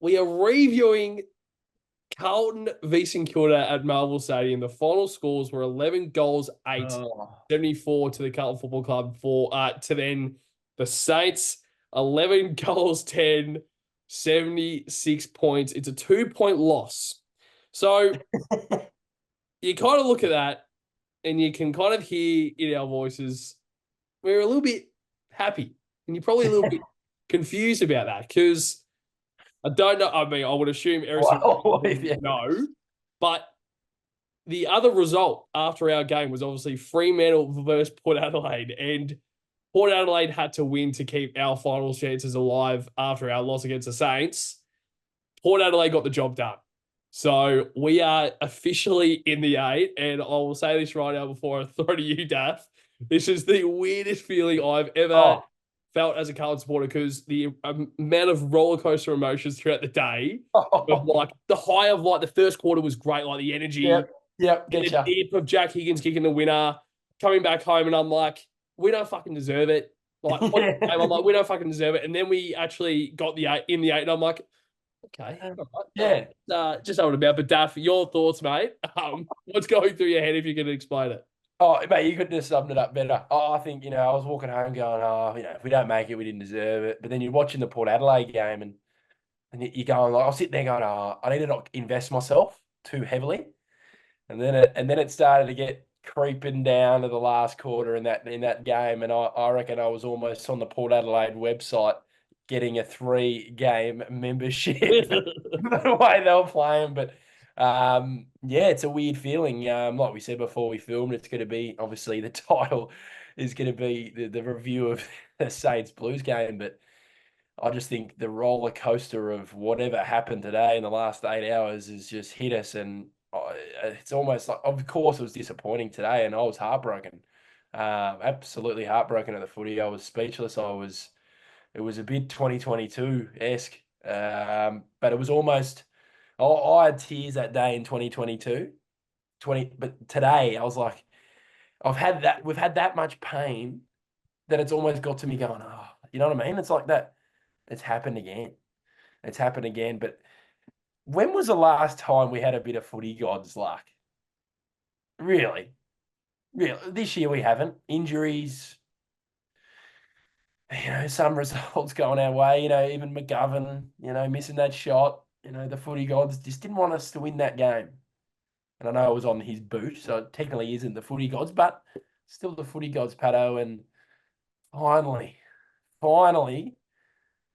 we are reviewing Carlton v St Kilda at Marvel Stadium. The final scores were 11 goals, 8, Oh. 74 to the Carlton Football Club to then the Saints, 11 goals, 10, 76 points. It's a 2-point loss. So you kind of look at that and you can kind of hear in our voices, we're a little bit happy. And you're probably a little bit confused about that because I don't know. I mean, I would assume every single Yeah. no, but the other result after our game was obviously Fremantle versus Port Adelaide, and Port Adelaide had to win to keep our final chances alive after our loss against the Saints. Port Adelaide got the job done. So we are officially in the 8, and I will say this right now before I throw to you, Daff. This is the weirdest feeling I've ever felt as a Carlton supporter because the amount of roller coaster emotions throughout the day, of like the high of like the first quarter was great, like the energy, Yep, and the dip of Jack Higgins kicking the winner, coming back home, and I'm like, we don't fucking deserve it. Like, I'm like, we don't fucking deserve it. And then we actually got the 8 in the 8, and I'm like, okay, all right. Yeah. Just having about. But Daff, your thoughts, mate? What's going through your head if you can explain it? Oh, mate, you couldn't have summed it up better. I think, I was walking home going, if we don't make it, we didn't deserve it. But then you're watching the Port Adelaide game and you're going, like, I'll sit there going, I need to not invest myself too heavily. And then it started to get creeping down to the last quarter in that game. And I reckon I was almost on the Port Adelaide website getting a 3-game membership the way they were playing. But yeah, it's a weird feeling. Like we said before we filmed, it's going to be obviously the title is going to be the review of the Saints Blues game. But I just think the roller coaster of whatever happened today in the last 8 hours has just hit us. And it's almost like, of course, it was disappointing today, and I was heartbroken, absolutely heartbroken at the footy. I was speechless. It was a bit 2022 esque, but it was almost. I had tears that day in 2022, but today I was like, we've had that much pain that it's almost got to me going, oh, you know what I mean? It's like that. It's happened again. It's happened again. But when was the last time we had a bit of footy god's luck? Really? Really? This year we haven't. Injuries, some results going our way, even McGovern, missing that shot. The footy gods just didn't want us to win that game. And I know it was on his boot, so it technically isn't the footy gods, but still the footy gods, Pato. And finally,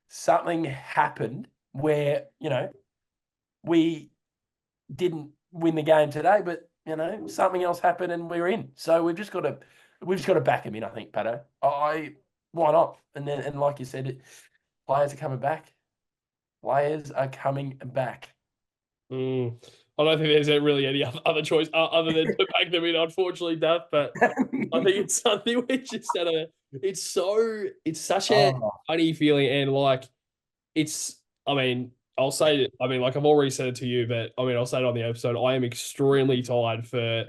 something happened where, we didn't win the game today, but something else happened and we're in. So we've just got to back him in, I think, Pato. Why not? And like you said, players are coming back. Players are coming back. I don't think there's really any other choice other than to back them in, unfortunately, Duff. But I think it's something we just had it's such a funny feeling. And like, I mean, I'll say it. I mean, like I've already said it to you, but I mean, I'll say it on the episode. I am extremely tired for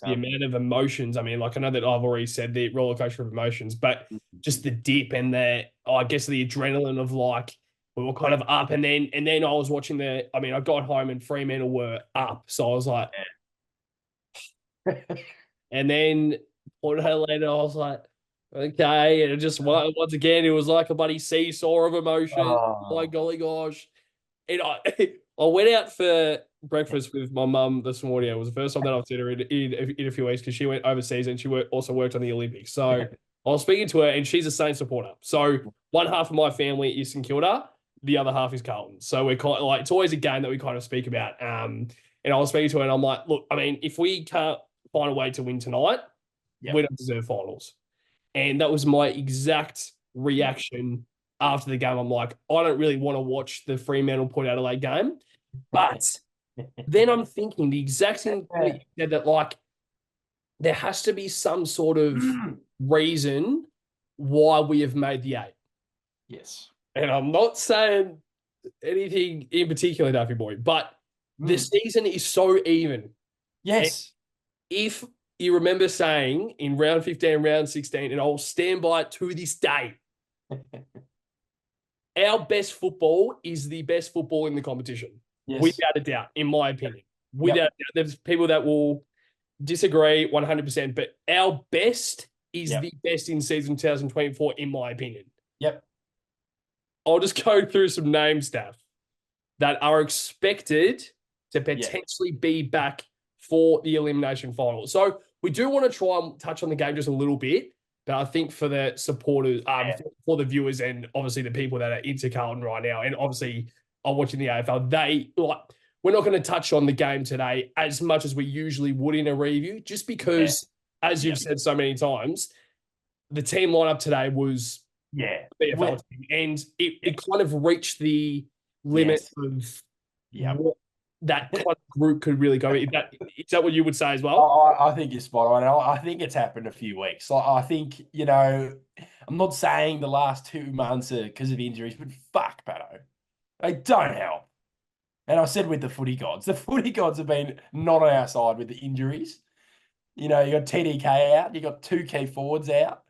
the amount of emotions. I mean, like I know that I've already said the roller coaster of emotions, but just the dip and I guess the adrenaline of like, we were kind of up, and then I was watching I mean, I got home and Fremantle were up, so I was like, and then Port Adelaide, I was like, okay, and it just once again, it was like a bloody seesaw of emotion. Like golly gosh, and I went out for breakfast with my mum this morning. It was the first time that I've seen her in a few weeks because she went overseas and she also worked on the Olympics. So I was speaking to her, and she's a Saints supporter. So one half of my family is St Kilda, the other half is Carlton. So we're kind of like, it's always a game that we kind of speak about. And I was speaking to her, and I'm like, look, I mean, if we can't find a way to win tonight, we don't deserve finals. And that was my exact reaction after the game. I'm like, I don't really want to watch the Fremantle Port Adelaide game. But then I'm thinking the exact same thing that like there has to be some sort of reason why we have made the 8. Yes. And I'm not saying anything in particular, Duffy boy, but the season is so even. Yes. And if you remember saying in round 15, round 16, and I'll stand by it to this day, our best football is the best football in the competition, Yes. without a doubt, in my opinion. Without Yep. a doubt. There's people that will disagree 100%, but our best is Yep. the best in season 2024, in my opinion. Yep. I'll just go through some names, Steph, that are expected to potentially be back for the elimination final. So we do want to try and touch on the game just a little bit, but I think for the supporters, for the viewers, and obviously the people that are into Carlton right now, and obviously are watching the AFL, we're not going to touch on the game today as much as we usually would in a review, just because, as you've said so many times, the team lineup today was BFL team, and it kind of reached the limit of what that kind of group could really go. Is that what you would say as well? I think you're spot on. I think it's happened a few weeks. Like, I think, I'm not saying the last 2 months are because of injuries, but fuck, Pato. They don't help. And I said with the footy gods have been not on our side with the injuries. You got TDK out, you got 2 key forwards out.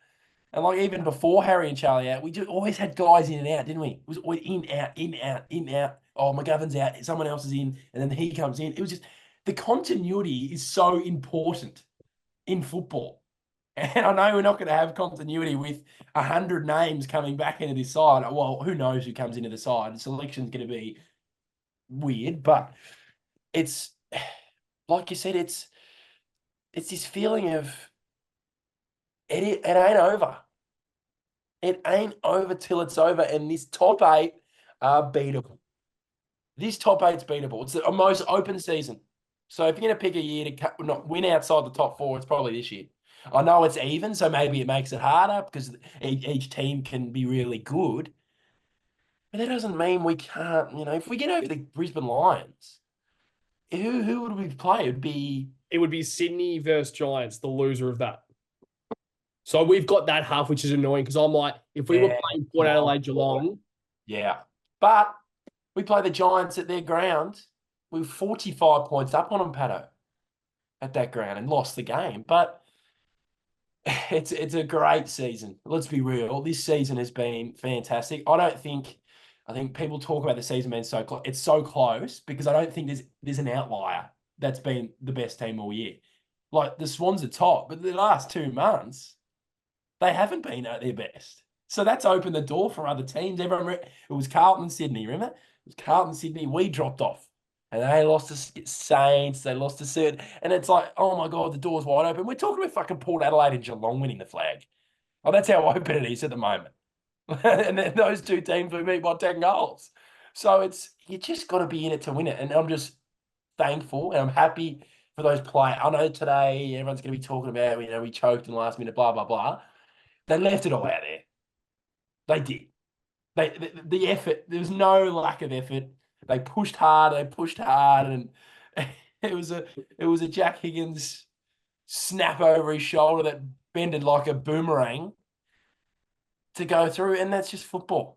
And like even before Harry and Charlie out, we just always had guys in and out, didn't we? It was always in, out, in, out, in, out. Oh, McGovern's out, someone else is in, and then he comes in. It was just the continuity is so important in football. And I know we're not going to have continuity with 100 names coming back into this side. Well, who knows who comes into the side? The selection's going to be weird, but it's like you said, it's this feeling of it ain't over. It ain't over till it's over, and this top 8 are beatable. This top 8's beatable. It's the most open season. So if you're going to pick a year to not win outside the top 4, it's probably this year. I know it's even, so maybe it makes it harder because each team can be really good. But that doesn't mean we can't, if we get over the Brisbane Lions, who would we play? It would be Sydney versus Giants, the loser of that. So we've got that half, which is annoying because I'm like, if we were playing Port Adelaide Geelong. Yeah. But we play the Giants at their ground. We were 45 points up on them, Pato, at that ground, and lost the game. But it's a great season. Let's be real. This season has been fantastic. I think people talk about the season being so close. It's so close because I don't think there's an outlier that's been the best team all year. Like the Swans are top, but the last 2 months, they haven't been at their best. So that's opened the door for other teams. It was Carlton, Sydney, remember? It was Carlton, Sydney. We dropped off. And they lost to Saints. They lost to Cert. And it's like, oh, my God, the door's wide open. We're talking about fucking Port Adelaide and Geelong winning the flag. Oh, that's how open it is at the moment. And then those 2 teams we beat by 10 goals. So you just got to be in it to win it. And I'm just thankful and I'm happy for those players. I know today everyone's going to be talking about, we choked in the last minute, blah, blah, blah. They left it all out there. They did. The effort, there was no lack of effort. They pushed hard, and it was a Jack Higgins snap over his shoulder that bended like a boomerang to go through, and that's just football.